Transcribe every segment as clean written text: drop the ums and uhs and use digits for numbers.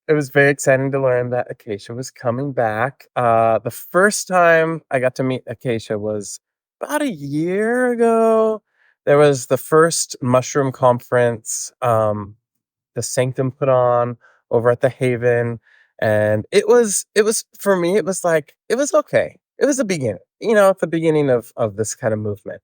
it was very exciting to learn that Acacia was coming back. The first time I got to meet Acacia was about a year ago. There was the first mushroom conference the Psanctum put on over at the Haven, and it was for me. It was like it was okay. It was the beginning, at the beginning of this kind of movement.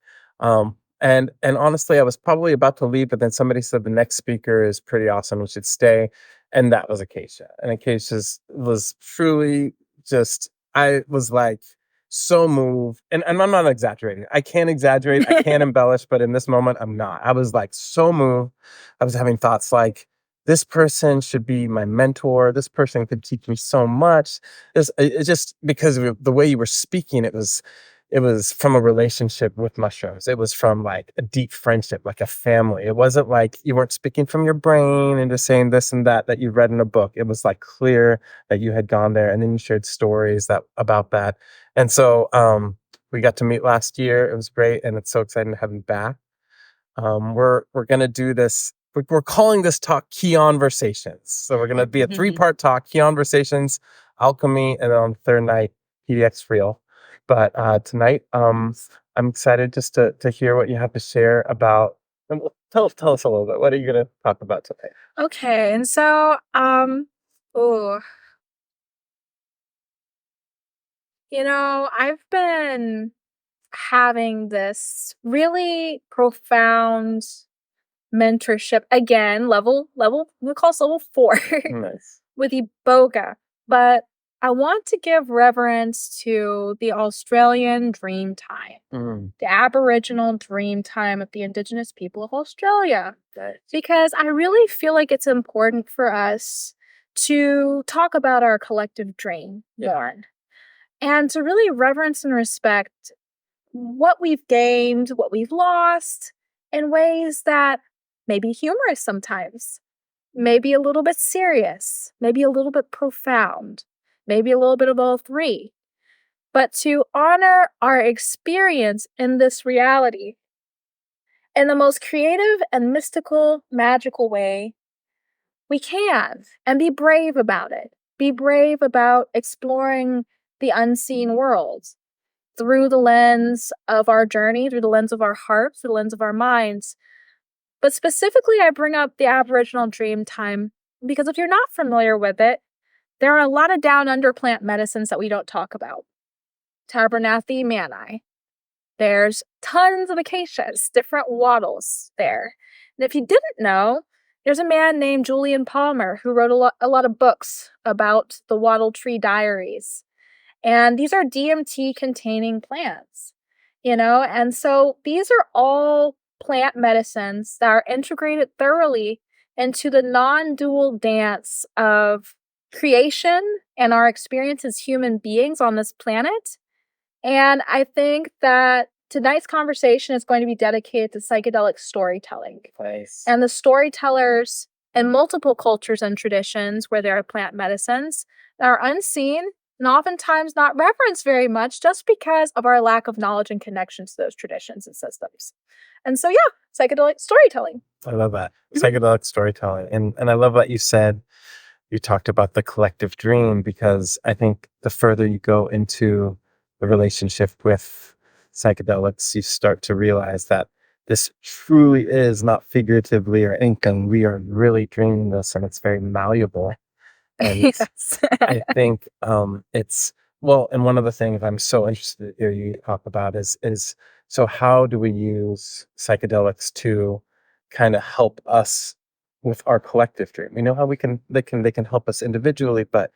And honestly, I was probably about to leave, but then somebody said the next speaker is pretty awesome. We should stay, and that was Acacia. And Acacia's was truly just. I was like so moved, and I'm not exaggerating. I can't exaggerate. I can't embellish, but in this moment, I'm not. I was like so moved. I was having thoughts like, this person should be my mentor. This person could teach me so much. It's just because of the way you were speaking, it was from a relationship with mushrooms. It was from like a deep friendship, like a family. It wasn't like you weren't speaking from your brain and just saying this and that you read in a book. It was like clear that you had gone there, and then you shared stories that about that. And so we got to meet last year. It was great, and it's so exciting to have him back. We're gonna do this. We're calling this talk Conversations. So we're gonna be a three-part talk: Conversations, Alchemy, and then on the third night, PDX Real. But tonight, I'm excited just to hear what you have to share about. And tell us a little bit. What are you gonna talk about tonight? Okay, and so, oh, I've been having this really profound mentorship again, we call this level 4 Nice. with Iboga, but I want to give reverence to the Australian Dreamtime, Mm, the Aboriginal Dreamtime of the Indigenous people of Australia, okay. because I really feel like it's important for us to talk about our collective dream Yeah. more and to really reverence and respect what we've gained, what we've lost, in ways that may be humorous sometimes, maybe a little bit serious, maybe a little bit profound, maybe a little bit of all three. But to honor our experience in this reality in the most creative and mystical, magical way we can, and be brave about it. Be brave about exploring the unseen world through the lens of our journey, through the lens of our hearts, through the lens of our minds. But specifically, I bring up the Aboriginal Dreamtime because if you're not familiar with it, there are a lot of down under plant medicines that we don't talk about. Tabernathi Mani. There's tons of acacias, different wattles there. And if you didn't know, there's a man named Julian Palmer who wrote a lot of books about the wattle tree diaries. And these are DMT containing plants, and so these are all plant medicines that are integrated thoroughly into the non dual dance of creation and our experience as human beings on this planet. And I think that tonight's conversation is going to be dedicated to psychedelic storytelling. Nice. And the storytellers in multiple cultures and traditions where there are plant medicines that are unseen and oftentimes not reverenced very much just because of our lack of knowledge and connections to those traditions and systems. And so, yeah, psychedelic storytelling. I love that. Psychedelic storytelling. And I love what you talked about the collective dream, because I think the further you go into the relationship with psychedelics, you start to realize that this truly is not figuratively or income. We are really dreaming this, and it's very malleable. And Yes. I think it's well, and one of the things I'm so interested to hear you talk about is so how do we use psychedelics to kind of help us with our collective dream? We know how they can help us individually, but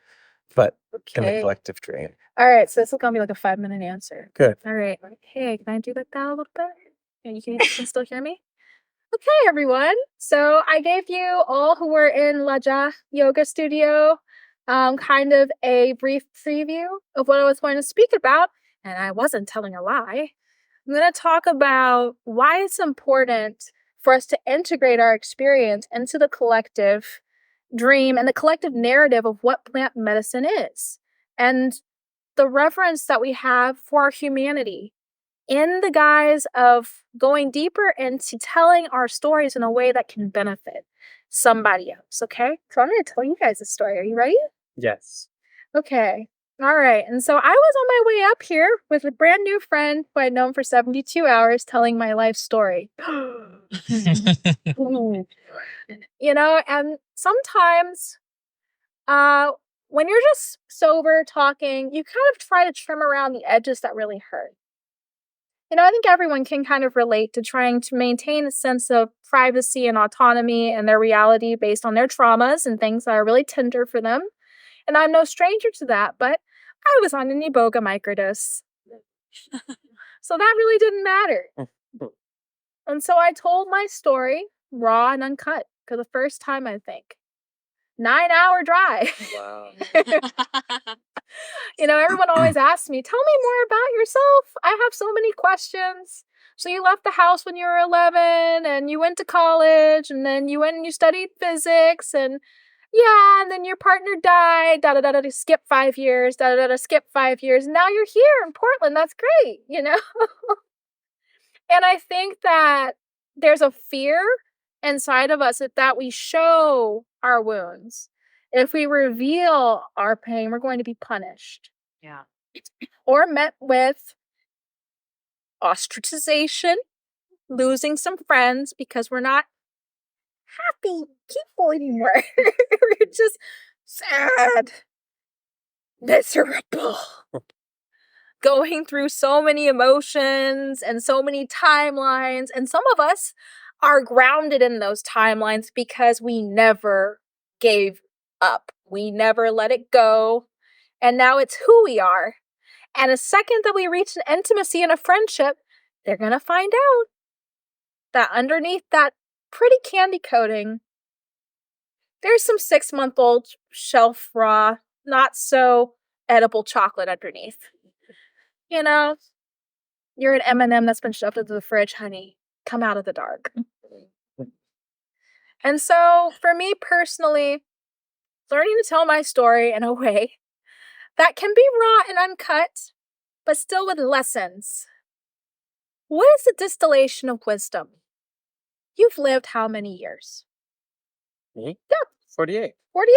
in the Okay. collective dream. All right. So this is going to be like a 5-minute answer. Good. All right. Hey, can I do that down a little bit? And you can still hear me? Okay, everyone. So I gave you all who were in Laja Yoga Studio kind of a brief preview of what I was going to speak about, and I wasn't telling a lie. I'm going to talk about why it's important for us to integrate our experience into the collective dream and the collective narrative of what plant medicine is, and the reverence that we have for our humanity in the guise of going deeper into telling our stories in a way that can benefit. somebody else, okay? So I'm going to tell you guys a story. Are you ready? Yes. Okay. All right. And so I was on my way up here with a brand new friend who I'd known for 72 hours telling my life story. And sometimes when you're just sober talking, you kind of try to trim around the edges that really hurt. I think everyone can kind of relate to trying to maintain a sense of privacy and autonomy and their reality based on their traumas and things that are really tender for them. And I'm no stranger to that, but I was on an Iboga microdose. So that really didn't matter. And so I told my story raw and uncut for the first time, I think. 9-hour drive. Wow. Everyone always asks me, tell me more about yourself. I have so many questions. So you left the house when you were 11 and you went to college and then you went and you studied physics and then your partner died, skip 5 years, skip 5 years. Now you're here in Portland. That's great, And I think that there's a fear inside of us that we show our wounds. If we reveal our pain, we're going to be punished. Yeah. Or met with ostracization, losing some friends because we're not happy people anymore. We're just sad, miserable. Going through so many emotions and so many timelines. And some of us are grounded in those timelines because we never gave up. We never let it go. And now it's who we are. And the second that we reach an intimacy and a friendship, they're going to find out that underneath that pretty candy coating, there's some 6-month-old shelf raw, not so edible chocolate underneath. You're an M&M that's been shoved into the fridge, honey. Come out of the dark. And so, for me personally, learning to tell my story in a way that can be raw and uncut, but still with lessons. What is the distillation of wisdom? You've lived how many years? Me? Yeah. 48. 48.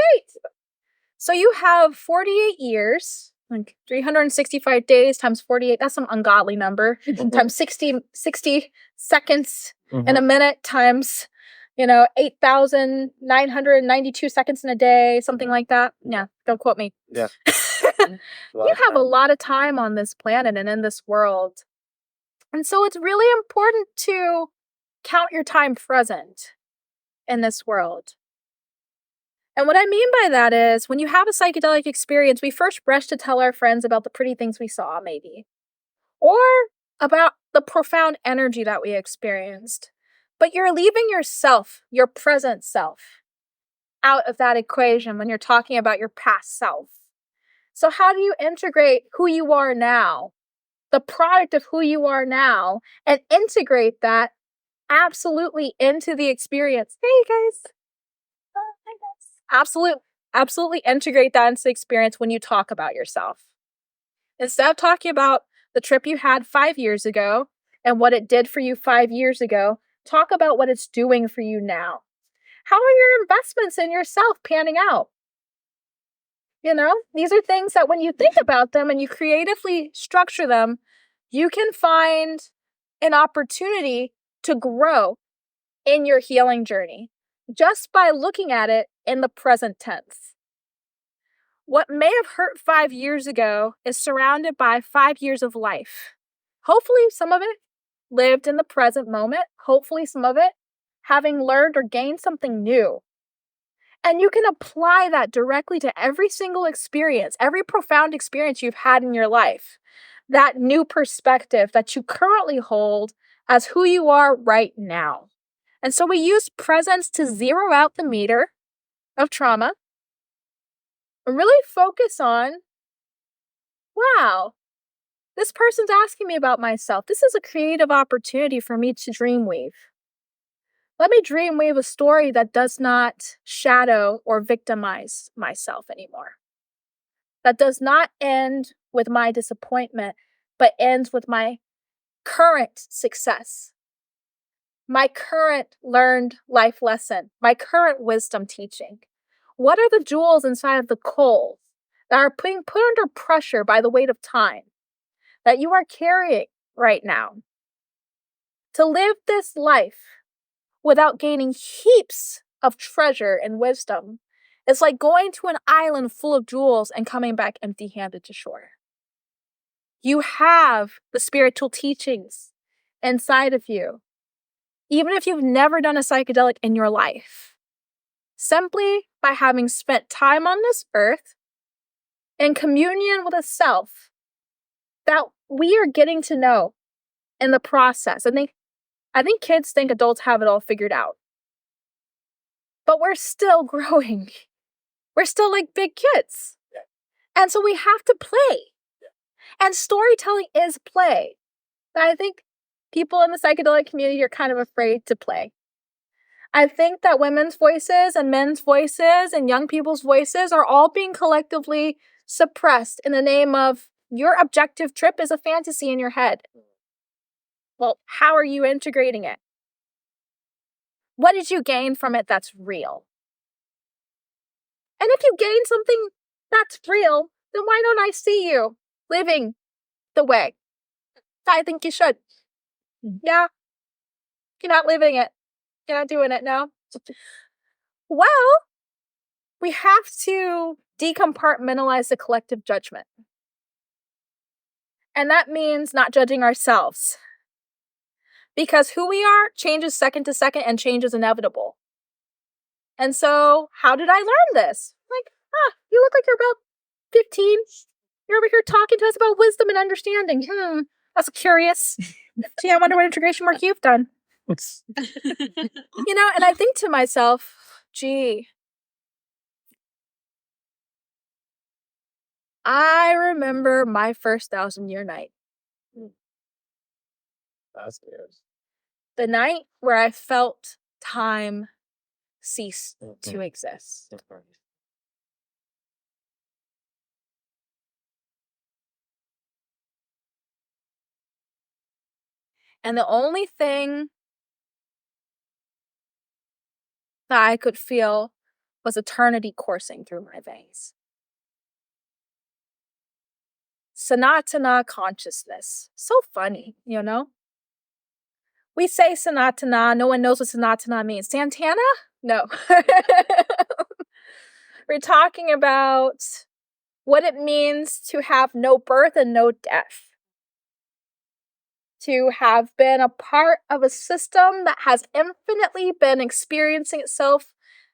So you have 48 years, like 365 days times 48. That's some ungodly number. Times 60 seconds in a minute times, 8,992 seconds in a day, something like that. Yeah, don't quote me. Yeah. You have a lot of time on this planet and in this world. And so it's really important to count your time present in this world. And what I mean by that is when you have a psychedelic experience, we first rush to tell our friends about the pretty things we saw, maybe, or about the profound energy that we experienced. But you're leaving yourself, your present self, out of that equation when you're talking about your past self. So how do you integrate who you are now, the product of who you are now, and integrate that absolutely into the experience? Hey, guys. Hi, guys. Absolutely integrate that into the experience when you talk about yourself. Instead of talking about the trip you had 5 years ago and what it did for you 5 years ago, talk about what it's doing for you now. How are your investments in yourself panning out? These are things that when you think about them and you creatively structure them, you can find an opportunity to grow in your healing journey just by looking at it in the present tense. What may have hurt 5 years ago is surrounded by 5 years of life. Hopefully, some of it lived in the present moment. Hopefully, some of it having learned or gained something new. And you can apply that directly to every single experience, every profound experience you've had in your life. That new perspective that you currently hold as who you are right now. And so we use presence to zero out the meter of trauma and really focus on, wow, this person's asking me about myself. This is a creative opportunity for me to dreamweave. Let me dreamweave a story that does not shadow or victimize myself anymore. That does not end with my disappointment, but ends with my current success. my current learned life lesson, my current wisdom teaching? What are the jewels inside of the coal that are being put under pressure by the weight of time that you are carrying right now? To live this life without gaining heaps of treasure and wisdom is like going to an island full of jewels and coming back empty-handed to shore. You have the spiritual teachings inside of you, even if you've never done a psychedelic in your life. Simply by having spent time on this earth in communion with a self that we are getting to know in the process. I think kids think adults have it all figured out. But we're still growing. We're still like big kids. And so we have to play. And storytelling is play. I think people in the psychedelic community are kind of afraid to play. I think that women's voices and men's voices and young people's voices are all being collectively suppressed in the name of your objective trip is a fantasy in your head. Well, how are you integrating it? What did you gain from it that's real? And if you gain something that's real, then why don't I see you living the way I think you should? Yeah, you're not living it. You're not doing it now. Well, we have to decompartmentalize the collective judgment. And that means not judging ourselves. Because who we are changes second to second and change is inevitable. And so, how did I learn this? Like, you look like you're about 15. You're over here talking to us about wisdom and understanding. That's curious. Gee, I wonder what integration work you've done. And I think to myself, gee, I remember my first 1,000-year night. That's good. The night where I felt time cease to exist. And the only thing that I could feel was eternity coursing through my veins. Sanatana consciousness. So funny, We say Sanatana, no one knows what Sanatana means. Santana? No. We're talking about what it means to have no birth and no death. To have been a part of a system that has infinitely been experiencing itself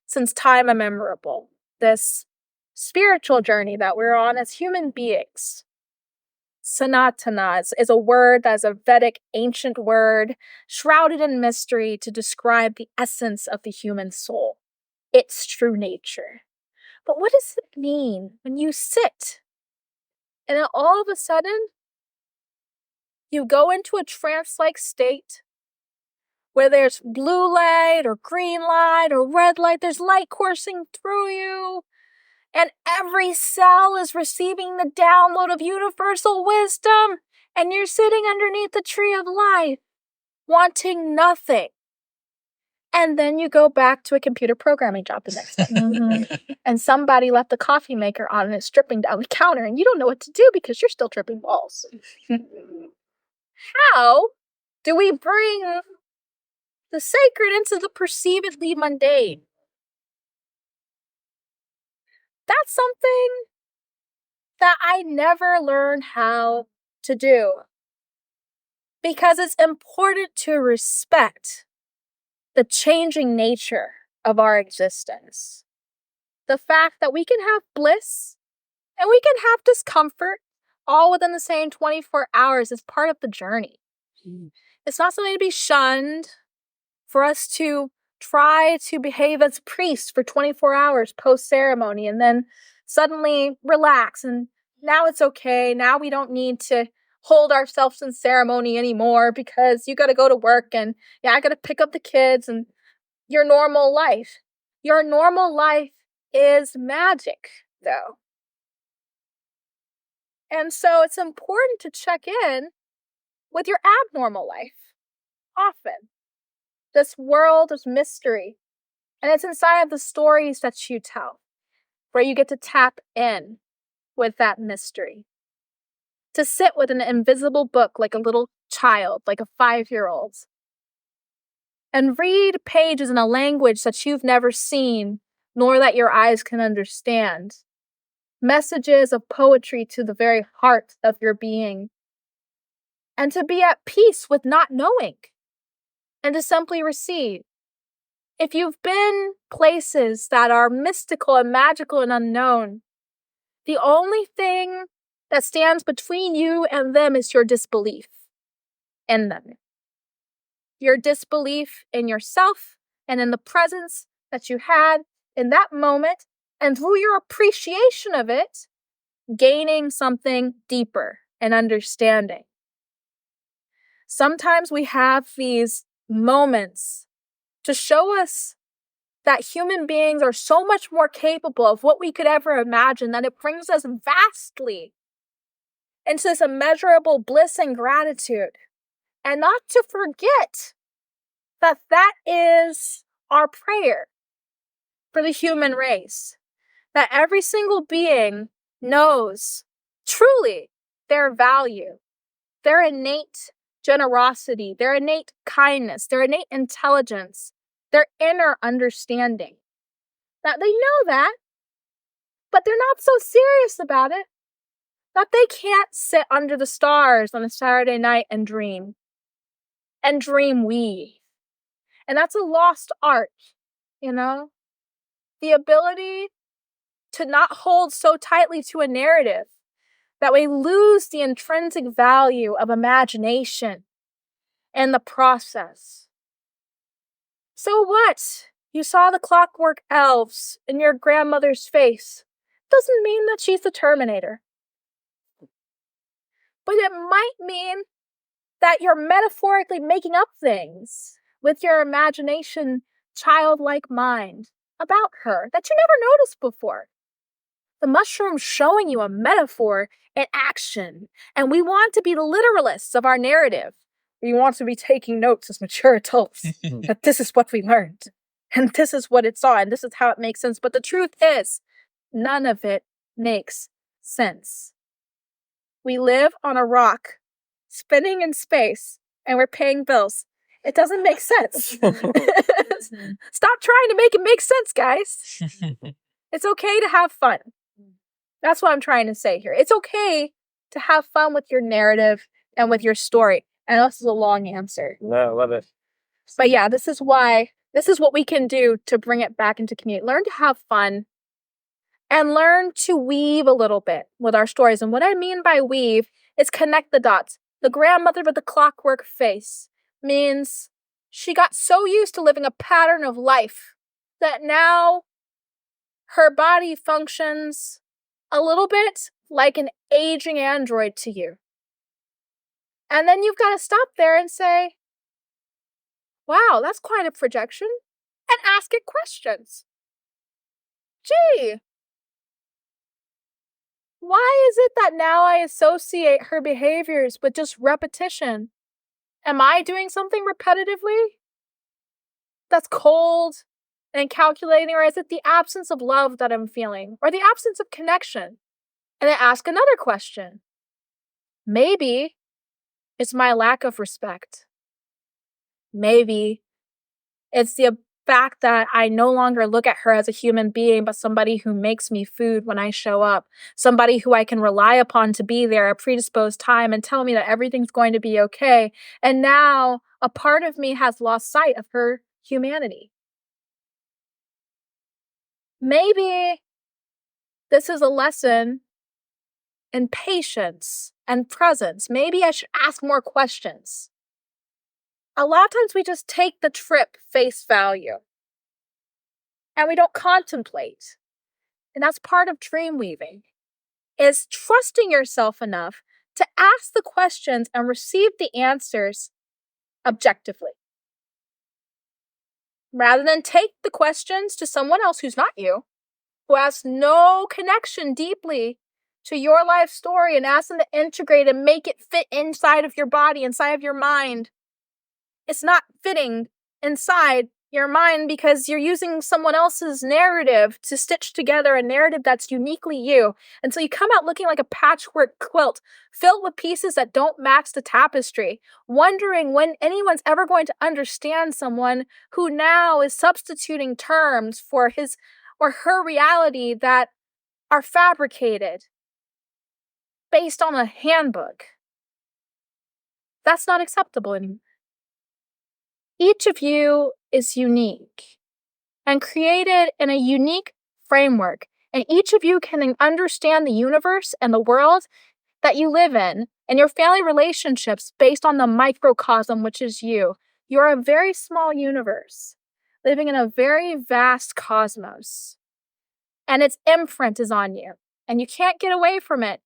since time immemorable. This spiritual journey that we're on as human beings. Sanatana is a word that is a Vedic ancient word shrouded in mystery to describe the essence of the human soul, its true nature. But what does it mean when you sit and then all of a sudden you go into a trance-like state where there's blue light or green light or red light, there's light coursing through you, and every cell is receiving the download of universal wisdom, and you're sitting underneath the tree of life, wanting nothing. And then you go back to a computer programming job the next day. And somebody left the coffee maker on and it's dripping down the counter, and you don't know what to do because you're still tripping balls. How do we bring the sacred into the perceivedly mundane? That's something that I never learned how to do. Because it's important to respect the changing nature of our existence. The fact that we can have bliss and we can have discomfort all within the same 24 hours is part of the journey. It's not something to be shunned, for us to try to behave as priests for 24 hours post-ceremony and then suddenly relax and now it's okay. Now we don't need to hold ourselves in ceremony anymore because you got to go to work and I got to pick up the kids and your normal life. Your normal life is magic, though. And so it's important to check in with your abnormal life often. this world of mystery. And it's inside of the stories that you tell, where you get to tap in with that mystery. To sit with an invisible book like a little child, like a 5-year-old, and read pages in a language that you've never seen, nor that your eyes can understand. Messages of poetry to the very heart of your being. And to be at peace with not knowing. And to simply receive. If you've been places that are mystical and magical and unknown, the only thing that stands between you and them is your disbelief in them. Your disbelief in yourself and in the presence that you had in that moment, and through your appreciation of it, gaining something deeper and understanding. Sometimes we have these moments to show us that human beings are so much more capable of what we could ever imagine that it brings us vastly into this immeasurable bliss and gratitude. And not to forget that that is our prayer for the human race. That every single being knows truly their value, their innate generosity, their innate kindness, their innate intelligence, their inner understanding. That they know that, but they're not so serious about it. That they can't sit under the stars on a Saturday night and dream weave. And that's a lost art, you know? The ability to not hold so tightly to a narrative that we lose the intrinsic value of imagination in the process. So what? You saw the clockwork elves in your grandmother's face. Doesn't mean that she's the Terminator. But it might mean that you're metaphorically making up things with your imagination, childlike mind about her that you never noticed before. The mushroom's showing you a metaphor in action, and we want to be the literalists of our narrative. We want to be taking notes as mature adults that this is what we learned, and this is what it saw, and this is how it makes sense. But the truth is, none of it makes sense. We live on a rock, spinning in space, and we're paying bills. It doesn't make sense. Stop trying to make it make sense, guys. It's okay to have fun. That's what I'm trying to say here. It's okay to have fun with your narrative and with your story. And this is a long answer. No, I love it. But yeah, this is what we can do to bring it back into community. Learn to have fun and learn to weave a little bit with our stories. And what I mean by weave is connect the dots. The grandmother with the clockwork face means she got so used to living a pattern of life that now her body functions a little bit like an aging android to you. And then you've got to stop there and say, wow, that's quite a projection. And ask it questions. Gee, why is it that now I associate her behaviors with just repetition? Am I doing something repetitively that's cold and calculating, or is it the absence of love that I'm feeling, or the absence of connection? And then ask another question. Maybe it's my lack of respect. Maybe it's the fact that I no longer look at her as a human being, but somebody who makes me food when I show up, somebody who I can rely upon to be there at a predisposed time and tell me that everything's going to be okay. And now a part of me has lost sight of her humanity. Maybe this is a lesson in patience and presence. Maybe I should ask more questions. A lot of times we just take the trip face value and we don't contemplate. And that's part of dream weaving, is trusting yourself enough to ask the questions and receive the answers objectively. Rather than take the questions to someone else who's not you, who has no connection deeply to your life story, and ask them to integrate and make it fit inside of your body, inside of your mind. It's not fitting inside your mind because you're using someone else's narrative to stitch together a narrative that's uniquely you. And so you come out looking like a patchwork quilt filled with pieces that don't match the tapestry, wondering when anyone's ever going to understand someone who now is substituting terms for his or her reality that are fabricated based on a handbook. That's not acceptable anymore. Each of you is unique and created in a unique framework, and each of you can understand the universe and the world that you live in and your family relationships based on the microcosm, which is you. You're a very small universe living in a very vast cosmos, and its imprint is on you, and you can't get away from it.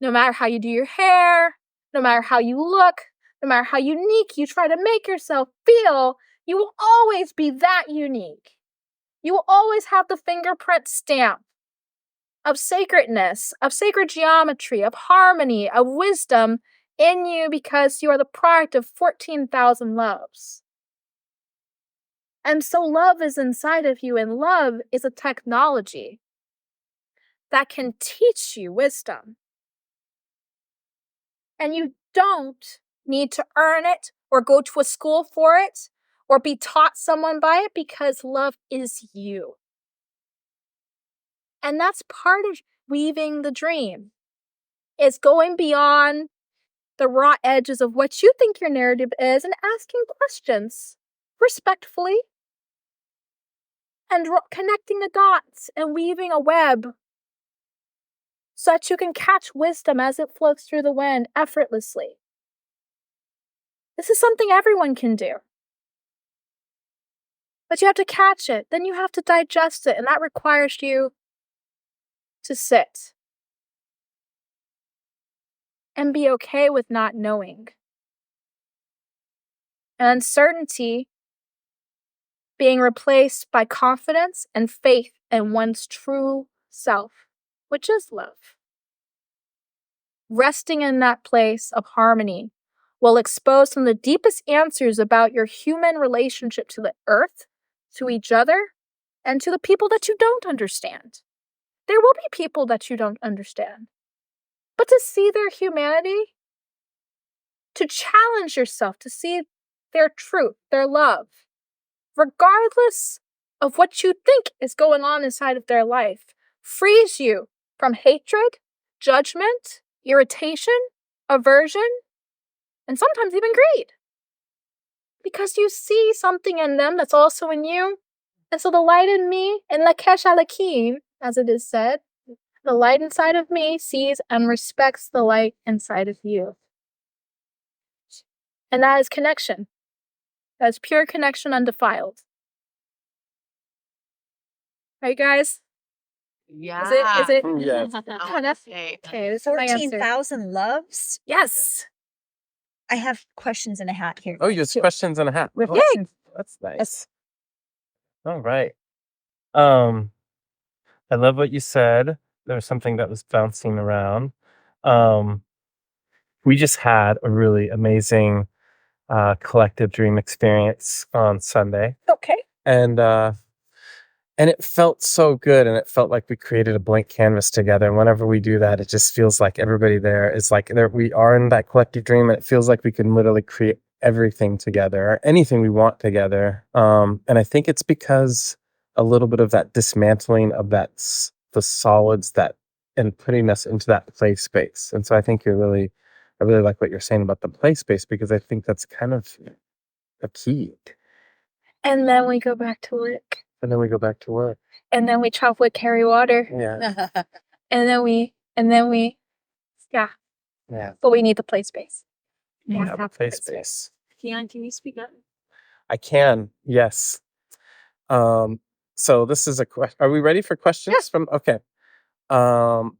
No matter how you do your hair, no matter how you look, no matter how unique you try to make yourself feel, you will always be that unique. You will always have the fingerprint stamp of sacredness, of sacred geometry, of harmony, of wisdom in you because you are the product of 14,000 loves. And so love is inside of you, and love is a technology that can teach you wisdom. And you don't need to earn it or go to a school for it or be taught someone by it because love is you. And that's part of weaving the dream, is going beyond the raw edges of what you think your narrative is and asking questions respectfully and connecting the dots and weaving a web so that you can catch wisdom as it floats through the wind effortlessly. This is something everyone can do. But you have to catch it, then you have to digest it, and that requires you to sit and be okay with not knowing. And uncertainty being replaced by confidence and faith in one's true self, which is love. Resting in that place of harmony will expose some of the deepest answers about your human relationship to the earth, to each other, and to the people that you don't understand. There will be people that you don't understand. But to see their humanity, to challenge yourself, to see their truth, their love, regardless of what you think is going on inside of their life, frees you from hatred, judgment, irritation, aversion, and sometimes even greed. Because you see something in them that's also in you. And so the light in me, and Acacea Lewis, as it is said, the light inside of me sees and respects the light inside of you. And that is connection. That is pure connection, undefiled. Right, guys? Yeah. Is it? Yes. Oh, that's okay. This is my answer. 14,000 loves? Yes. I have questions in a hat here. Oh, you have questions and a hat. We have Oh, questions. that's nice. Yes. All right. I love what you said. There was something that was bouncing around. We just had a really amazing collective dream experience on Sunday. Okay. And it felt so good, and it felt like we created a blank canvas together. And whenever we do that, it just feels like everybody there is like there. We are in that collective dream, and it feels like we can literally create everything together, or anything we want together. And I think it's because a little bit of that dismantling of the solids that and putting us into that play space. And so I think I really like what you're saying about the play space, because I think that's kind of a key. And then we go back to work. And then we go back to work. And then we chop wood, carry water. Yeah. And then we, yeah. Yeah. But we need the play space. Yeah, play space. Kian, can you speak up? I can, yes. So this is a question. Are we ready for questions? Yes. Okay. And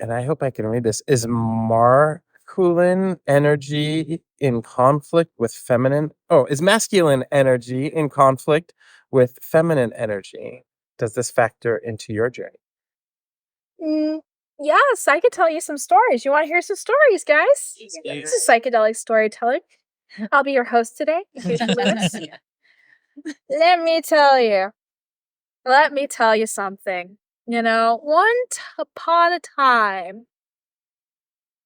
I hope I can read this. Is masculine energy in conflict with feminine? Oh, is masculine energy in conflict with feminine energy? Does this factor into your journey? Yes, I could tell you some stories. You want to hear some stories, guys? Yes. This is psychedelic storytelling. I'll be your host today, Acacea Lewis. Let me tell you something. Upon a time,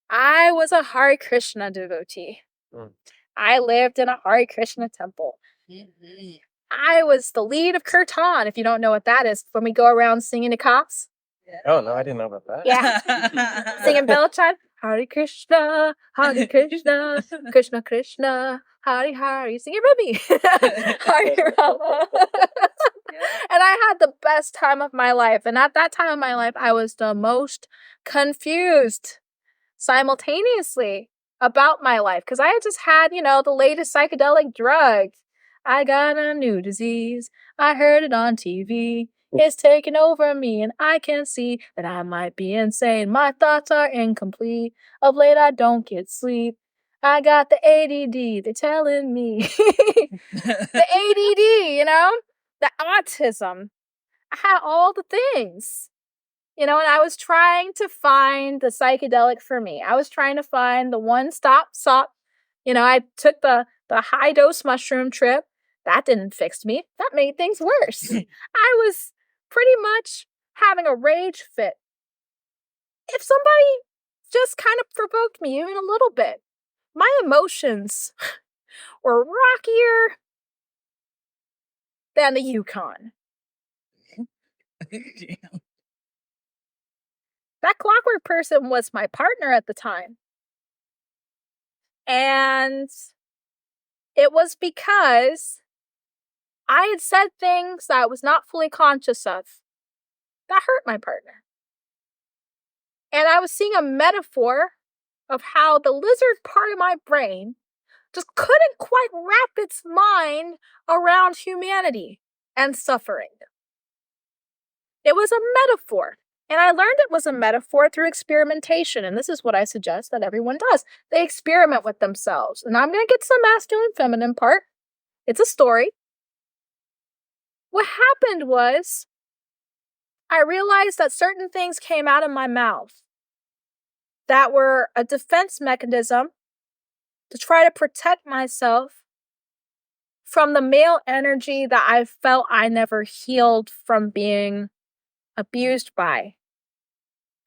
I was a Hare Krishna devotee. Mm. I lived in a Hare Krishna temple. Mhm. I was the lead of Kirtan, if you don't know what that is, when we go around singing to cops. Oh, no, I didn't know about that. Yeah. Singing bell chime. Hare Krishna, Krishna Krishna, Hare Hare. Sing it with me. Hare Rama. And I had the best time of my life. And at that time of my life, I was the most confused simultaneously about my life. Because I had just had, the latest psychedelic drug. I got a new disease. I heard it on TV. It's taking over me, and I can see that I might be insane. My thoughts are incomplete. Of late, I don't get sleep. I got the ADD. They're telling me. The ADD, the autism. I had all the things. And I was trying to find the psychedelic for me. I was trying to find the one-stop shop. I took the high-dose mushroom trip. That didn't fix me. That made things worse. I was pretty much having a rage fit. If somebody just kind of provoked me even a little bit, my emotions were rockier than the Yukon. That clockwork person was my partner at the time. And it was because I had said things that I was not fully conscious of that hurt my partner. And I was seeing a metaphor of how the lizard part of my brain just couldn't quite wrap its mind around humanity and suffering. It was a metaphor. And I learned it was a metaphor through experimentation. And this is what I suggest that everyone does. They experiment with themselves. And I'm going to get to the masculine feminine part. It's a story. What happened was I realized that certain things came out of my mouth that were a defense mechanism to try to protect myself from the male energy that I felt I never healed from being abused by.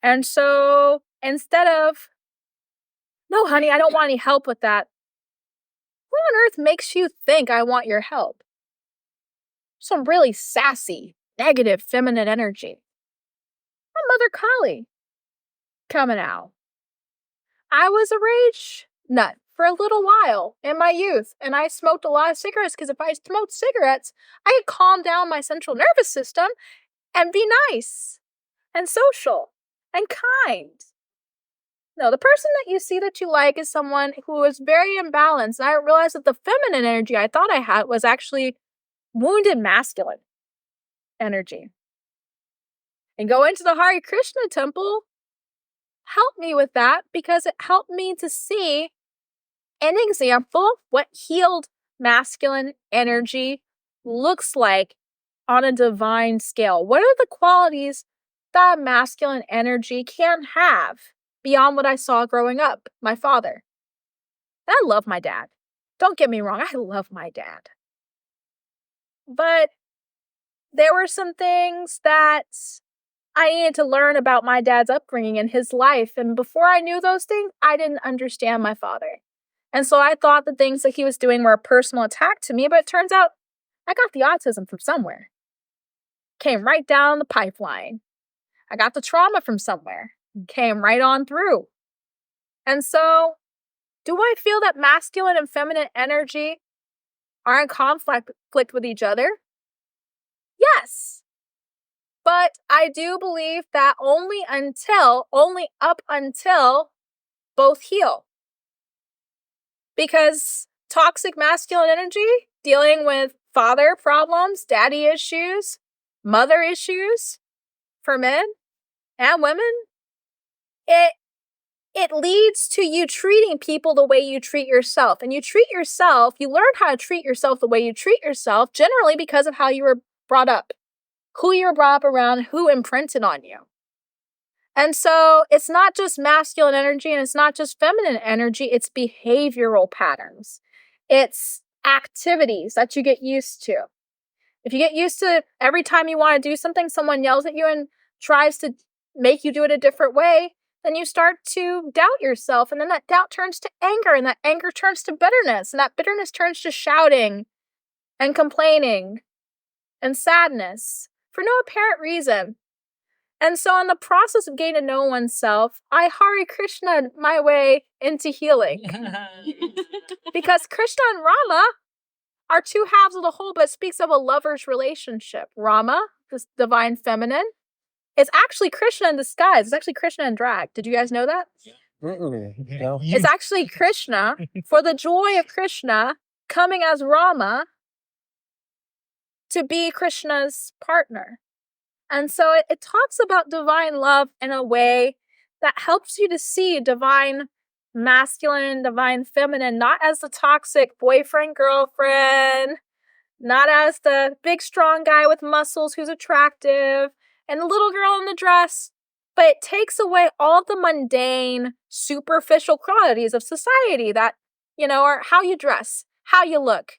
And so instead of, no, honey, I don't want any help with that. What on earth makes you think I want your help? Some really sassy, negative, feminine energy. My Mother Kali coming out. I was a rage nut for a little while in my youth, and I smoked a lot of cigarettes because if I smoked cigarettes, I could calm down my central nervous system and be nice and social and kind. No, the person that you see that you like is someone who is very imbalanced. And I realized that the feminine energy I thought I had was actually wounded masculine energy. And going to the Hare Krishna temple helped me with that because it helped me to see an example of what healed masculine energy looks like on a divine scale. What are the qualities that masculine energy can have beyond what I saw growing up, my father? And I love my dad. Don't get me wrong, I love my dad. But there were some things that I needed to learn about my dad's upbringing and his life. And before I knew those things, I didn't understand my father. And so I thought the things that he was doing were a personal attack to me, but it turns out I got the autism from somewhere. Came right down the pipeline. I got the trauma from somewhere. Came right on through. And so, do I feel that masculine and feminine energy are in conflict with each other? Yes. But I do believe that only up until both heal. Because toxic masculine energy, dealing with father problems, daddy issues, mother issues for men and women, it leads to you treating people the way you treat yourself. And you learn how to treat yourself the way you treat yourself, generally because of how you were brought up, who you were brought up around, who imprinted on you. And so it's not just masculine energy and it's not just feminine energy, it's behavioral patterns. It's activities that you get used to. If you get used to every time you want to do something, someone yells at you and tries to make you do it a different way, then you start to doubt yourself. And then that doubt turns to anger, and that anger turns to bitterness, and that bitterness turns to shouting and complaining and sadness for no apparent reason. And so in the process of getting to know oneself, I Hare Krishna my way into healing. Because Krishna and Rama are two halves of the whole, but speaks of a lover's relationship. Rama, this divine feminine, is actually Krishna in disguise. It's actually Krishna in drag. Did you guys know that? No. It's actually Krishna, for the joy of Krishna, coming as Rama to be Krishna's partner. And so it talks about divine love in a way that helps you to see divine masculine, divine feminine, not as the toxic boyfriend, girlfriend, not as the big strong guy with muscles who's attractive, and the little girl in the dress, but it takes away all the mundane, superficial qualities of society that, are how you dress, how you look,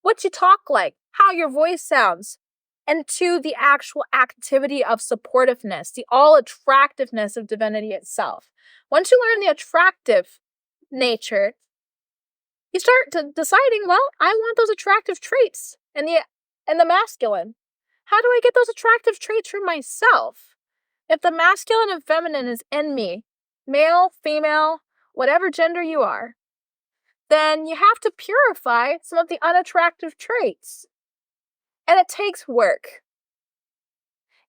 what you talk like, how your voice sounds, and to the actual activity of supportiveness, the all attractiveness of divinity itself. Once you learn the attractive nature, you start deciding, well, I want those attractive traits in the masculine. How do I get those attractive traits for myself? If the masculine and feminine is in me, male, female, whatever gender you are, then you have to purify some of the unattractive traits. And it takes work.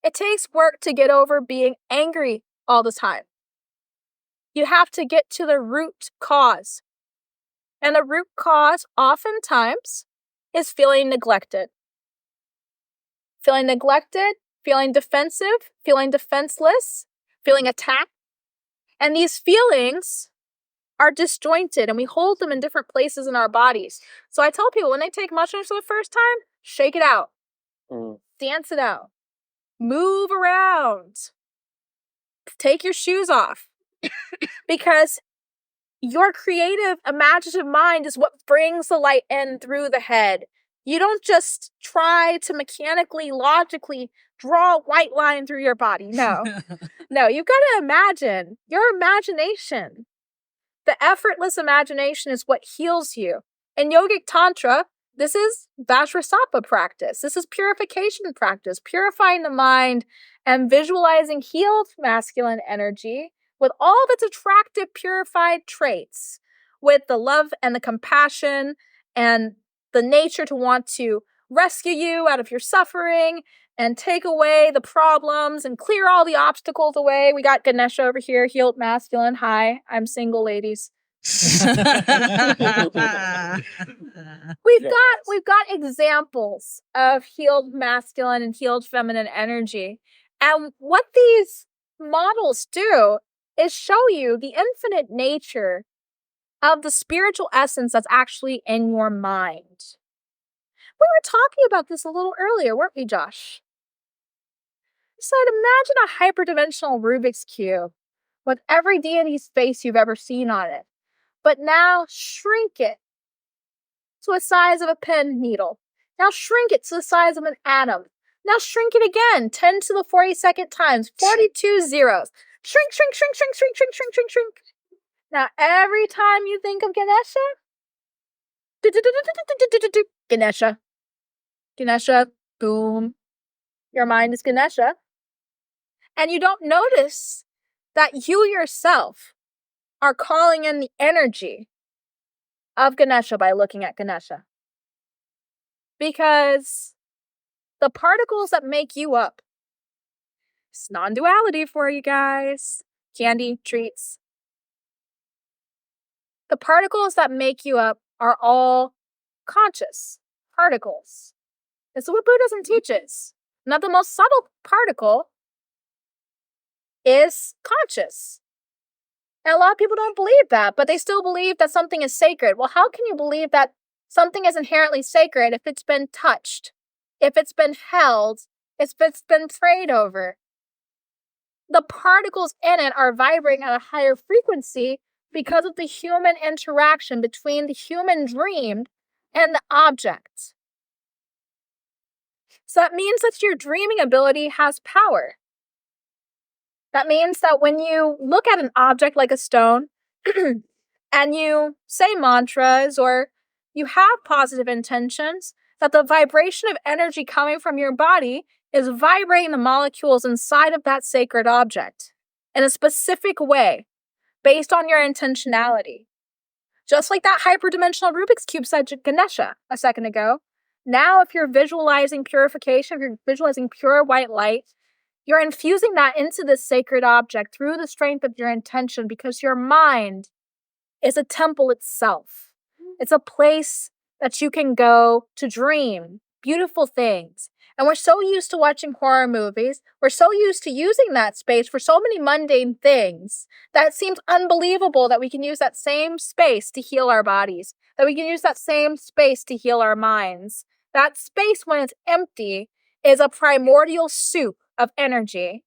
It takes work to get over being angry all the time. You have to get to the root cause. And the root cause, oftentimes, is feeling neglected. Feeling neglected, feeling defensive, feeling defenseless, feeling attacked. And these feelings are disjointed, and we hold them in different places in our bodies. So I tell people, when they take mushrooms for the first time, shake it out. Dance it out. Move around. Take your shoes off. Because your creative, imaginative mind is what brings the light in through the head. You don't just try to mechanically, logically draw a white line through your body. No. No, you've got to imagine. Your imagination. The effortless imagination is what heals you. In yogic tantra, this is Vajrasattva practice. This is purification practice, purifying the mind and visualizing healed masculine energy with all of its attractive, purified traits, with the love and the compassion and the nature to want to rescue you out of your suffering and take away the problems and clear all the obstacles away. We got Ganesha over here, healed masculine. Hi, I'm single, ladies. We've got examples of healed masculine and healed feminine energy. And what these models do is show you the infinite nature of the spiritual essence that's actually in your mind. We were talking about this a little earlier, weren't we, Josh? We said, imagine a hyperdimensional Rubik's Cube with every deity's face you've ever seen on it. But now shrink it to the size of a pen needle. Now shrink it to the size of an atom. Now shrink it again, 10 to the 42nd times, 42 zeros. Shrink, shrink, shrink, shrink, shrink, shrink, shrink, shrink, shrink. Now every time you think of Ganesha, Ganesha, Ganesha, boom. Your mind is Ganesha. And you don't notice that you yourself are calling in the energy of Ganesha by looking at Ganesha. Because the particles that make you up, it's non-duality for you guys, candy, treats. The particles that make you up are all conscious particles. This is what Buddhism teaches. Now, the most subtle particle is conscious. And a lot of people don't believe that, but they still believe that something is sacred. Well, how can you believe that something is inherently sacred if it's been touched, if it's been held, if it's been prayed over? The particles in it are vibrating at a higher frequency because of the human interaction between the human dreamed and the object. So that means that your dreaming ability has power. That means that when you look at an object like a stone and you say mantras or you have positive intentions, that the vibration of energy coming from your body is vibrating the molecules inside of that sacred object in a specific way based on your intentionality. Just like that hyperdimensional Rubik's Cube said to Ganesha a second ago, now if you're visualizing purification, if you're visualizing pure white light, you're infusing that into this sacred object through the strength of your intention, because your mind is a temple itself. It's a place that you can go to dream beautiful things. And we're so used to watching horror movies, we're so used to using that space for so many mundane things that it seems unbelievable that we can use that same space to heal our bodies, that we can use that same space to heal our minds. That space, when it's empty, is a primordial soup of energy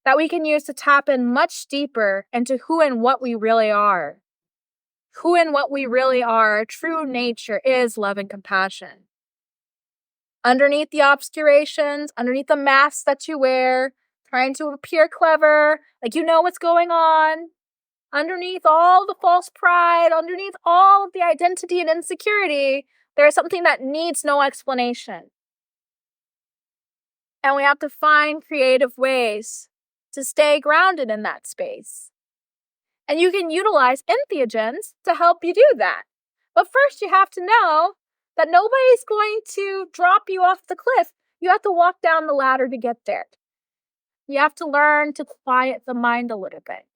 that we can use to tap in much deeper into who and what we really are. Who and what we really are, our true nature, is love and compassion. Underneath the obscurations, underneath the masks that you wear, trying to appear clever, like you know what's going on, underneath all the false pride, underneath all of the identity and insecurity, there is something that needs no explanation. And we have to find creative ways to stay grounded in that space. And you can utilize entheogens to help you do that. But first you have to know that nobody's going to drop you off the cliff. You have to walk down the ladder to get there. You have to learn to quiet the mind a little bit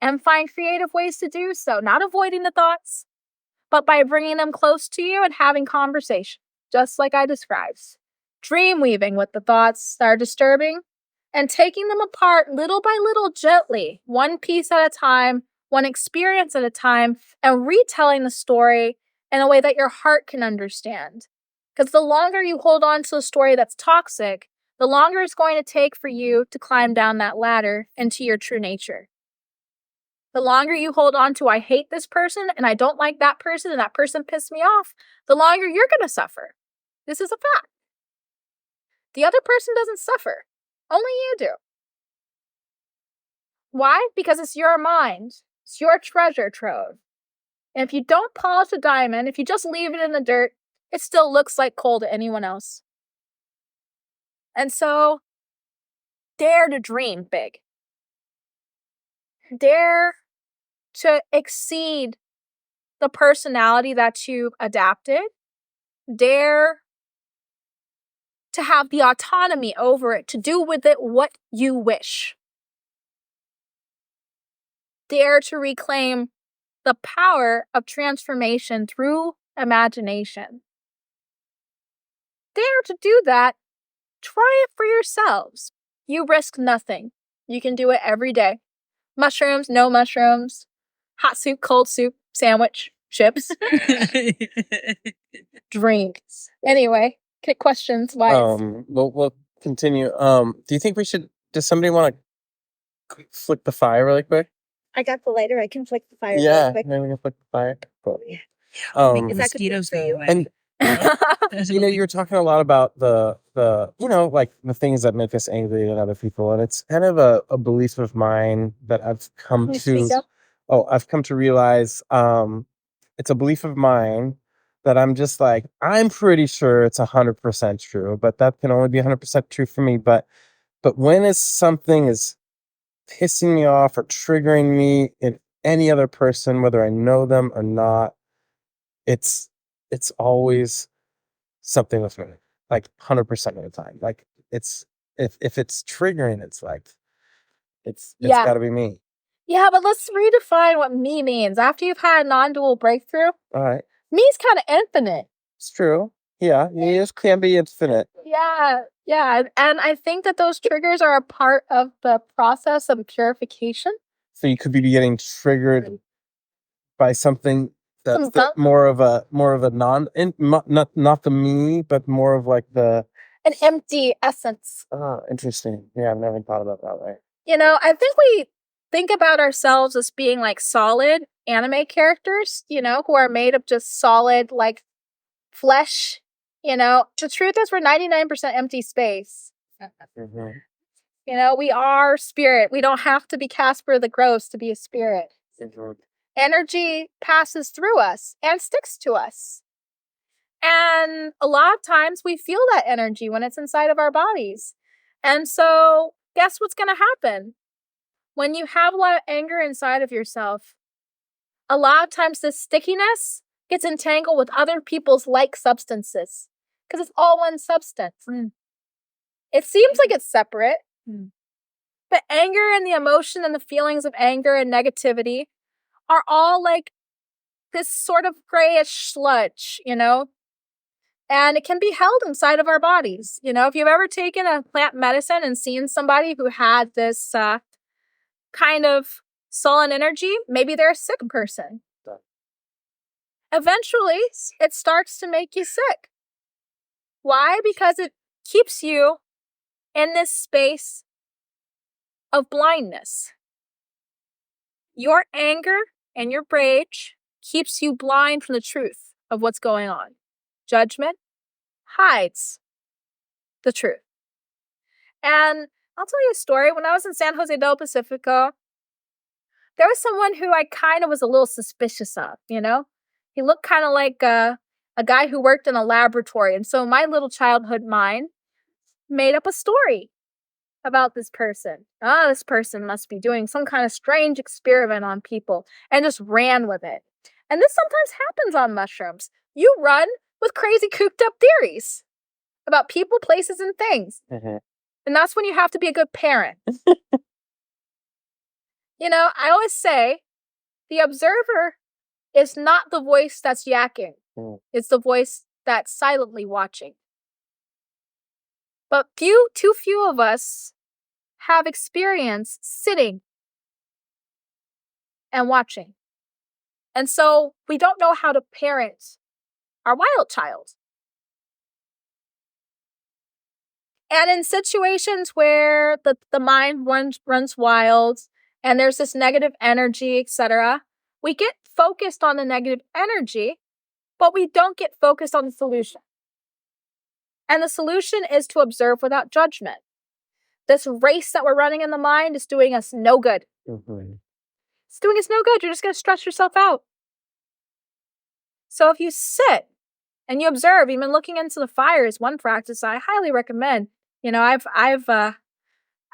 and find creative ways to do so, not avoiding the thoughts, but by bringing them close to you and having conversation, just like I described. Dream weaving with the thoughts that are disturbing and taking them apart little by little, gently, one piece at a time, one experience at a time, and retelling the story in a way that your heart can understand. Because the longer you hold on to a story that's toxic, the longer it's going to take for you to climb down that ladder into your true nature. The longer you hold on to, I hate this person, and I don't like that person, and that person pissed me off, the longer you're going to suffer. This is a fact. The other person doesn't suffer. Only you do. Why? Because it's your mind. It's your treasure trove. And if you don't polish a diamond, if you just leave it in the dirt, it still looks like coal to anyone else. And so, dare to dream big. Dare to exceed the personality that you've adapted. Dare to have the autonomy over it, to do with it what you wish. Dare to reclaim the power of transformation through imagination. Dare to do that. Try it for yourselves. You risk nothing. You can do it every day. Mushrooms, no mushrooms, hot soup, cold soup, sandwich, chips, drinks. Anyway, get questions. Why? We'll continue. Do you think we should? Does somebody want to flick the fire really quick? I got the lighter. I can flick the fire Yeah, really quick. maybe we can flick the fire. Cool. Yeah. Um, Is that good Mosquitoes for go you? away. and you were talking a lot about the like the things that make us angry at other people, and it's kind of a belief of mine that I've come Can you to. speak up? I've come to realize it's a belief of mine that I'm just like, I'm pretty sure it's 100% true, but that can only be 100% true for me. But when something is pissing me off or triggering me in any other person, whether I know them or not, it's always something with me, like 100% of the time. Like it's if it's triggering, it's like it's Yeah. got to be me. Yeah, but let's redefine what me means. After you've had a non-dual breakthrough, All right, me's kind of infinite. it's true. Yeah, you just can be infinite. Yeah. And I think that those triggers are a part of the process of purification. So you could be getting triggered by something that's Some more of a not the me, but more of like the an empty essence. interesting. Yeah, I've never thought about it that way. You know, I think think about ourselves as being like solid anime characters, who are made of just solid, like, flesh, the truth is we're 99% empty space. Mhm. We are spirit. We don't have to be Casper the Ghost to be a spirit. Mhm. Energy passes through us and sticks to us. And a lot of times we feel that energy when it's inside of our bodies. And so, guess what's going to happen? When you have a lot of anger inside of yourself, a lot of times this stickiness gets entangled with other people's like substances because it's all one substance. It seems like it's separate, but anger and the emotion and the feelings of anger and negativity are all like this sort of grayish sludge, and it can be held inside of our bodies. If you've ever taken a plant medicine and seen somebody who had this kind of sullen energy, maybe they're a sick person. Eventually, it starts to make you sick. Why? Because it keeps you in this space of blindness. Your anger and your rage keeps you blind from the truth of what's going on. Judgment hides the truth. And I'll tell you a story. When I was in San Jose del Pacifico, there was someone who I kind of was a little suspicious of, He looked kind of like a guy who worked in a laboratory. And so my little childhood mind made up a story about this person. This person must be doing some kind of strange experiment on people, and just ran with it. And this sometimes happens on mushrooms. You run with crazy cooped up theories about people, places, and things. Mhm. And that's when you have to be a good parent. I always say the observer is not the voice that's yakking. It's the voice that's silently watching. But too few of us have experience sitting and watching. And so we don't know how to parent our wild child. And in situations where the mind runs wild and there's this negative energy, etc., we get focused on the negative energy, but we don't get focused on the solution. And the solution is to observe without judgment. This race that we're running in the mind is doing us no good. Mhm. It's doing us no good. You're just going to stress yourself out. So if you sit and you observe, even looking into the fire is one practice I highly recommend.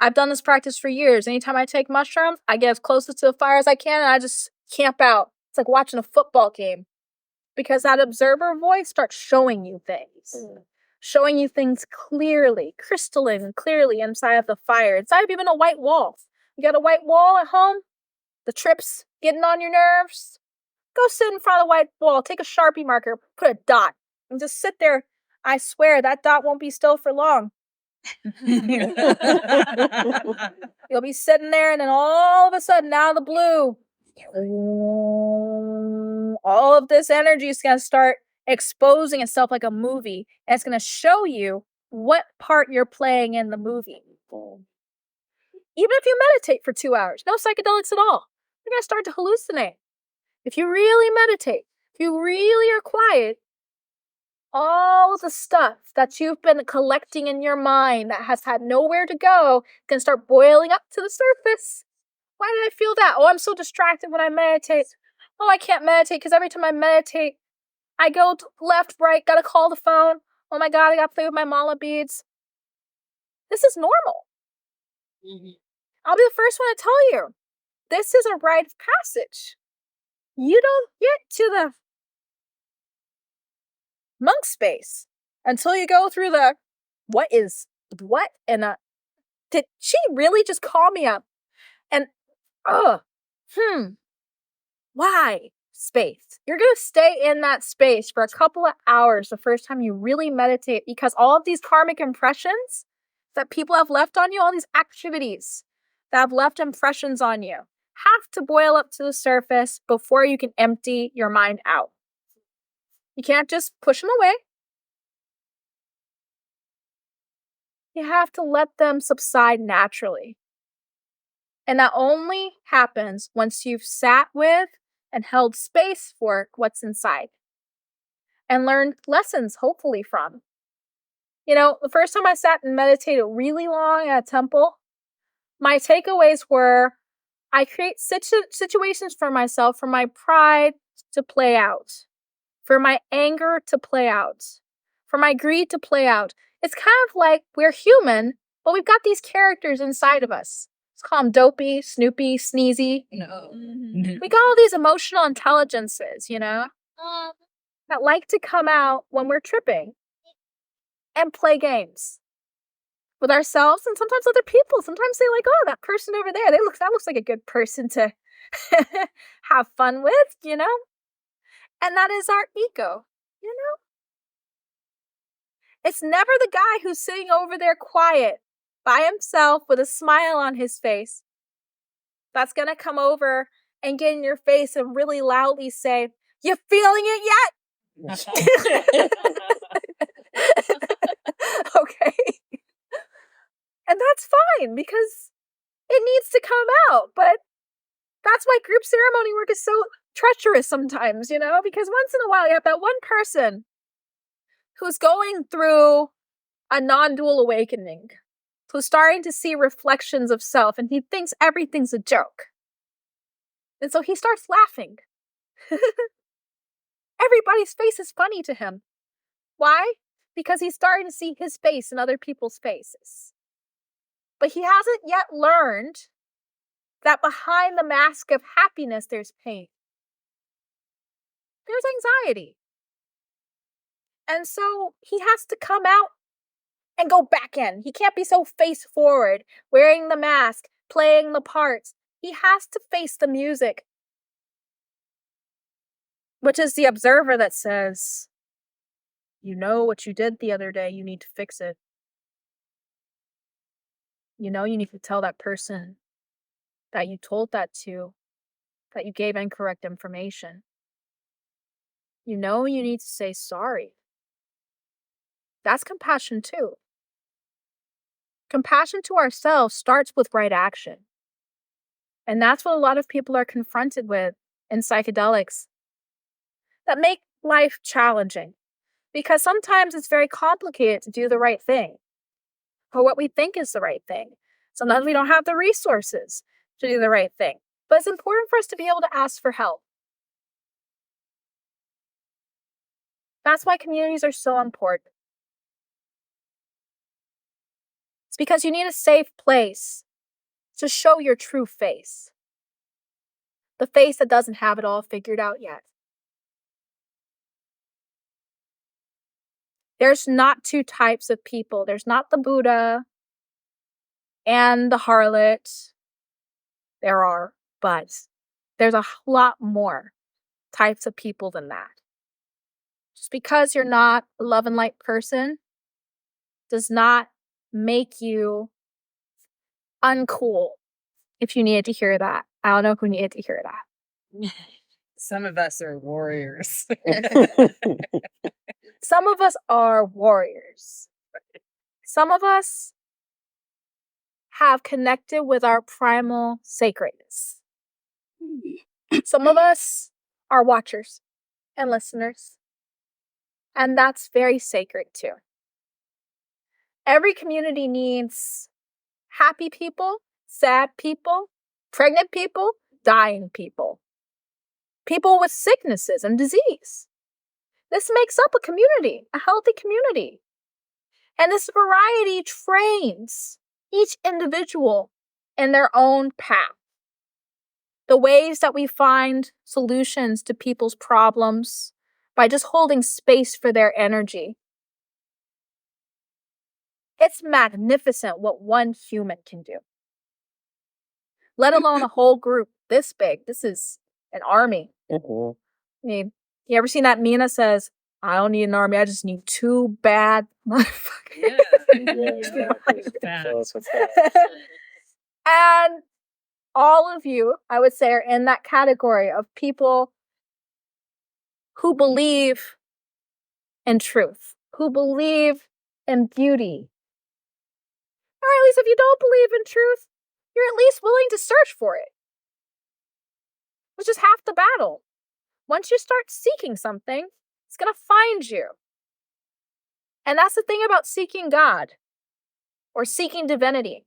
I've done this practice for years. Anytime I take mushrooms, I get as close to the fire as I can, and I just camp out. It's like watching a football game, because that observer voice starts showing you things. Showing you things clearly, crystalline and clearly inside of the fire, inside of even a white wall. You got a white wall at home? The trips getting on your nerves? Go sit in front of the white wall, take a Sharpie marker, put a dot, and just sit there. I swear that dot won't be still for long. You'll be sitting there, and then all of a sudden, out of the blue, all of this energy is going to start exposing itself like a movie, and it's going to show you what part you're playing in the movie. Even if you meditate for 2 hours, no psychedelics at all, you're going to start to hallucinate. If you really meditate, if you really are quiet, all the stuff that you've been collecting in your mind that has had nowhere to go can start boiling up to the surface. Why did I feel that? Oh, I'm so distracted when I meditate. Oh, I can't meditate because every time I meditate, I go left, right, gotta call the phone. Oh my God, I gotta play with my mala beads. This is normal. I'll be the first one to tell you, this is a rite of passage. You don't get to the monk space until you go through the what and did she really just call me up and why space? You're gonna stay in that space for a couple of hours the first time you really meditate, because all of these karmic impressions that people have left on you, all these activities that have left impressions on you, have to boil up to the surface before you can empty your mind out. You can't just push them away. You have to let them subside naturally. And that only happens once you've sat with and held space for what's inside and learned lessons, hopefully, from. The first time I sat and meditated really long at a temple, my takeaways were I create situations for myself, for my pride to play out, for my anger to play out, for my greed to play out. It's kind of like we're human, but we've got these characters inside of us. Let's call them Dopey, Snoopy, Sneezy. No. We got all these emotional intelligences, that like to come out when we're tripping and play games with ourselves and sometimes other people. Sometimes they like, oh, that person over there, that looks like a good person to have fun with, And that is our ego, It's never the guy who's sitting over there quiet by himself with a smile on his face that's going to come over and get in your face and really loudly say, "You feeling it yet?" Okay. And that's fine because it needs to come out. But that's why group ceremony work is so treacherous sometimes, because once in a while you have that one person who's going through a non-dual awakening, who's starting to see reflections of self, and he thinks everything's a joke. And so he starts laughing. Everybody's face is funny to him. Why? Because he's starting to see his face in other people's faces. But he hasn't yet learned that behind the mask of happiness, there's pain. There's anxiety. And so he has to come out and go back in. He can't be so face forward, wearing the mask, playing the parts. He has to face the music, which is the observer that says, you know what you did the other day, you need to fix it. You need to tell that person that you told that to, that you gave incorrect information. You need to say sorry. That's compassion too. Compassion to ourselves starts with right action. And that's what a lot of people are confronted with in psychedelics that make life challenging. Because sometimes it's very complicated to do the right thing or what we think is the right thing. Sometimes we don't have the resources to do the right thing. But it's important for us to be able to ask for help. That's why communities are so important. It's because you need a safe place to show your true face. The face that doesn't have it all figured out yet. There's not two types of people. There's not the Buddha and the harlot. There are, but there's a lot more types of people than that. Just because you're not a love and light person does not make you uncool. If you needed to hear that. I don't know who needed to hear that. Some of us are warriors. Some of us are warriors. Some of us have connected with our primal sacredness. Some of us are watchers and listeners. And that's very sacred too. Every community needs happy people, sad people, pregnant people, dying people, people with sicknesses and disease. This makes up a community, a healthy community. And this variety trains each individual in their own path. The ways that we find solutions to people's problems by just holding space for their energy. It's magnificent what one human can do. Let alone a whole group this big. This is an army. Mhm. I mean, you ever seen that meme that says, I don't need an army, I just need two bad motherfuckers. And all of you, I would say, are in that category of people who believe in truth, who believe in beauty. Or at least if you don't believe in truth, you're at least willing to search for it, which is half the battle. Once you start seeking something, it's going to find you. And that's the thing about seeking God or seeking divinity,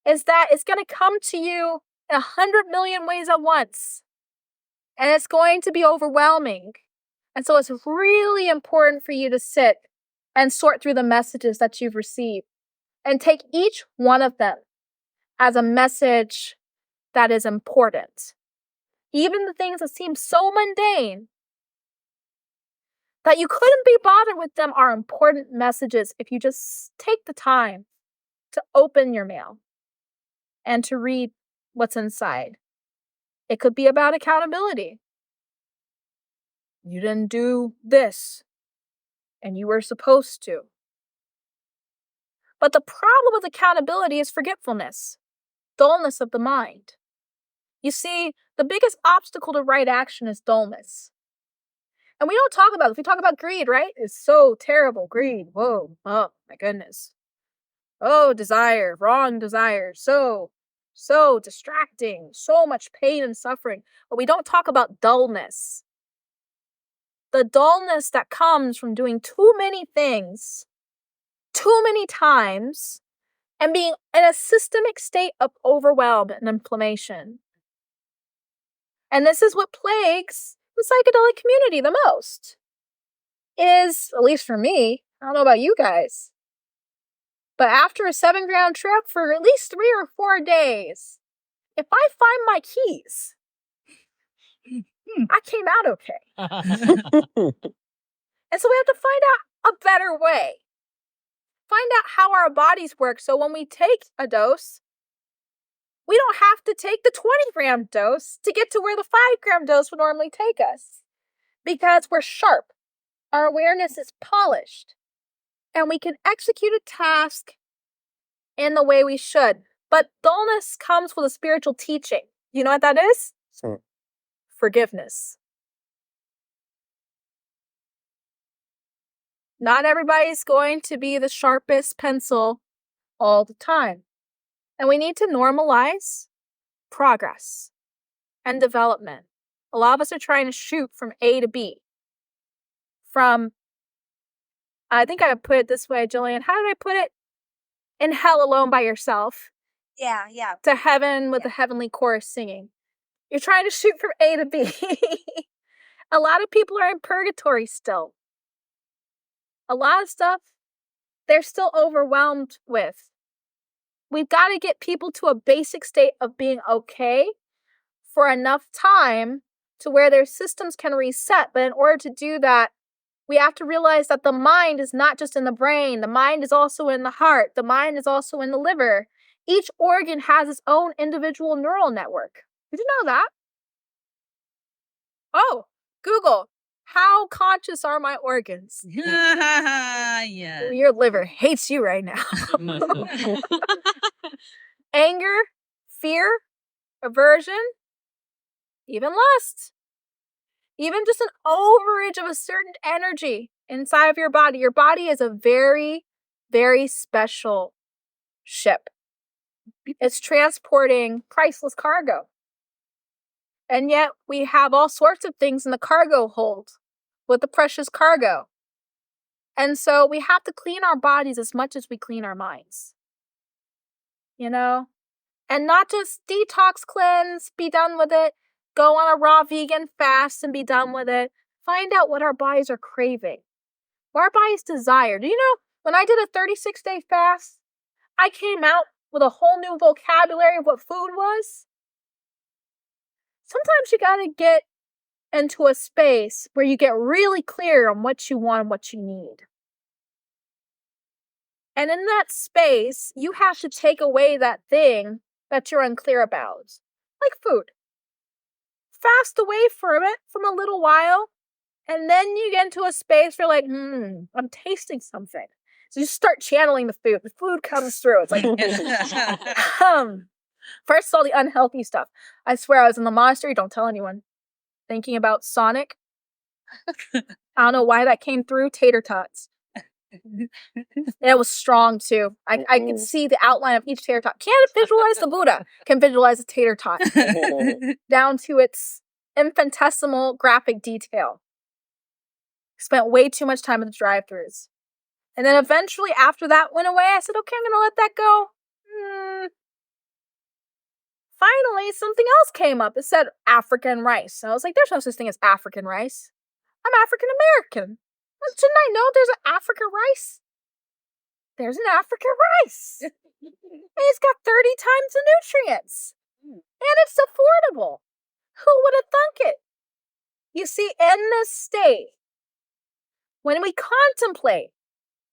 is that it's going to come to you in 100 million ways at once. And it's going to be overwhelming. And so it's really important for you to sit and sort through the messages that you've received and take each one of them as a message that is important. Even the things that seem so mundane that you couldn't be bothered with them are important messages if you just take the time to open your mail and to read what's inside. It could be about accountability. You didn't do this, and you were supposed to. But the problem with accountability is forgetfulness, dullness of the mind. You see, the biggest obstacle to right action is dullness. And we don't talk about it. We talk about greed, right? It's so terrible. Greed. Whoa. Oh, my goodness. Oh, desire. Wrong desire. So distracting. So much pain and suffering. But we don't talk about dullness. The dullness that comes from doing too many things, too many times, and being in a systemic state of overwhelm and inflammation. And this is what plagues the psychedelic community the most. Is, at least for me, I don't know about you guys, but after a 7-gram trip for at least 3 or 4 days, if I find my keys, I came out okay. And so we have to find out a better way. Find out how our bodies work so when we take a dose, we don't have to take the 20-gram dose to get to where the 5-gram dose would normally take us. Because we're sharp. Our awareness is polished. And we can execute a task in the way we should. But dullness comes with a spiritual teaching. You know what that is? Forgiveness. Not everybody's going to be the sharpest pencil all the time. And we need to normalize progress and development. A lot of us are trying to shoot from A to B. I think I would put it this way, Jillian. How did I put it? In hell alone by yourself. Yeah. To heaven with the heavenly chorus singing. You're trying to shoot from A to B. A lot of people are in purgatory still. A lot of stuff they're still overwhelmed with. We've got to get people to a basic state of being okay for enough time to where their systems can reset. But in order to do that, we have to realize that the mind is not just in the brain. The mind is also in the heart. The mind is also in the liver. Each organ has its own individual neural network. Did you know that? Oh, Google. How conscious are my organs? Yeah. Your liver hates you right now. Anger, fear, aversion, even lust. Even just an overage of a certain energy inside of your body. Your body is a very, very special ship. It's transporting priceless cargo. And yet we have all sorts of things in the cargo hold with the precious cargo. And so we have to clean our bodies as much as we clean our minds. You know? And not just detox cleanse, be done with it. Go on a raw vegan fast and be done with it. Find out what our bodies are craving. What our bodies desire. Do you know, when I did a 36-day fast, I came out with a whole new vocabulary of what food was. Sometimes you gotta get into a space where you get really clear on what you want and what you need. And in that space, you have to take away that thing that you're unclear about. Like food. Fast away from it from a little while, and then you get into a space where you're like, I'm tasting something. So you start channeling the food. The food comes through. It's like, first all the unhealthy stuff. I swear I was in the monastery, don't tell anyone, thinking about Sonic. I don't know why that came through, tater tots. And it was strong too. I could see the outline of each tater tot. Can't visualize the Buddha, can visualize a tater tot down to its infinitesimal graphic detail. Spent way too much time at the drive-thrus. And then eventually, after that went away, I said, okay, I'm going to let that go. Finally, something else came up. It said African rice. And I was like, there's no such thing as African rice. I'm African American. Shouldn't I know there's an African rice? There's an African rice. And it's got 30 times the nutrients. And it's affordable. Who would have thunk it? You see, in this state, when we contemplate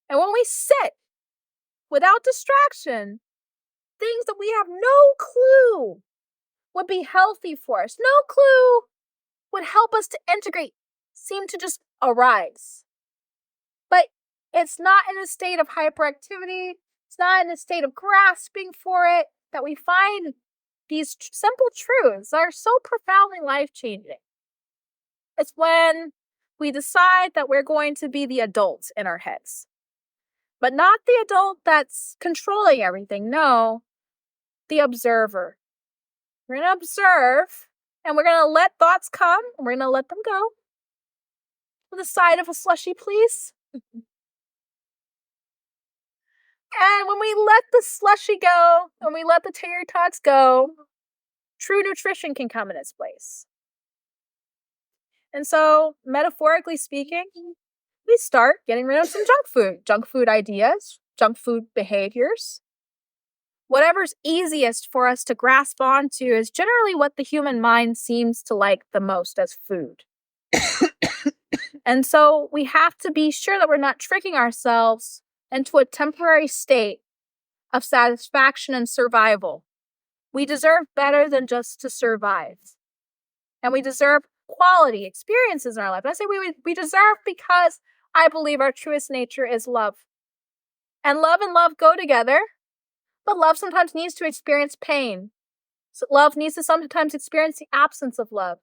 and when we sit without distraction, things that we have no clue would be healthy for us, no clue would help us to integrate, seem to just arise. But it's not in a state of hyperactivity, it's not in a state of grasping for it, that we find these simple truths that are so profoundly life-changing. It's when we decide that we're going to be the adult in our heads. But not the adult that's controlling everything. No, the observer. We're going to observe, and we're going to let thoughts come, and we're going to let them go. With a side of a slushie, please. And when we let the slushie go, and we let the tater tots go, true nutrition can come in its place. And so, metaphorically speaking, we start getting rid of some junk food ideas, junk food behaviors. Whatever's easiest for us to grasp onto is generally what the human mind seems to like the most as food. And so we have to be sure that we're not tricking ourselves into a temporary state of satisfaction and survival. We deserve better than just to survive. And we deserve quality experiences in our life. And I say we deserve because I believe our truest nature is love. And love go together, but love sometimes needs to experience pain. So love needs to sometimes experience the absence of love.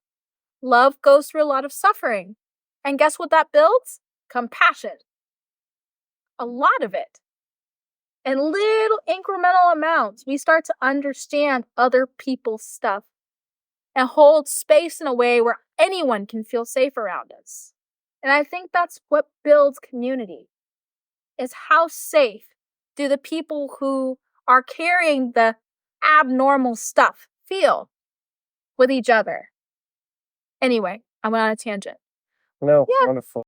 Love goes through a lot of suffering. And guess what that builds? Compassion. A lot of it. In little incremental amounts, we start to understand other people's stuff and hold space in a way where anyone can feel safe around us. And I think that's what builds community, is how safe do the people who are carrying the abnormal stuff feel with each other. Anyway, I went on a tangent. No, Yeah. wonderful.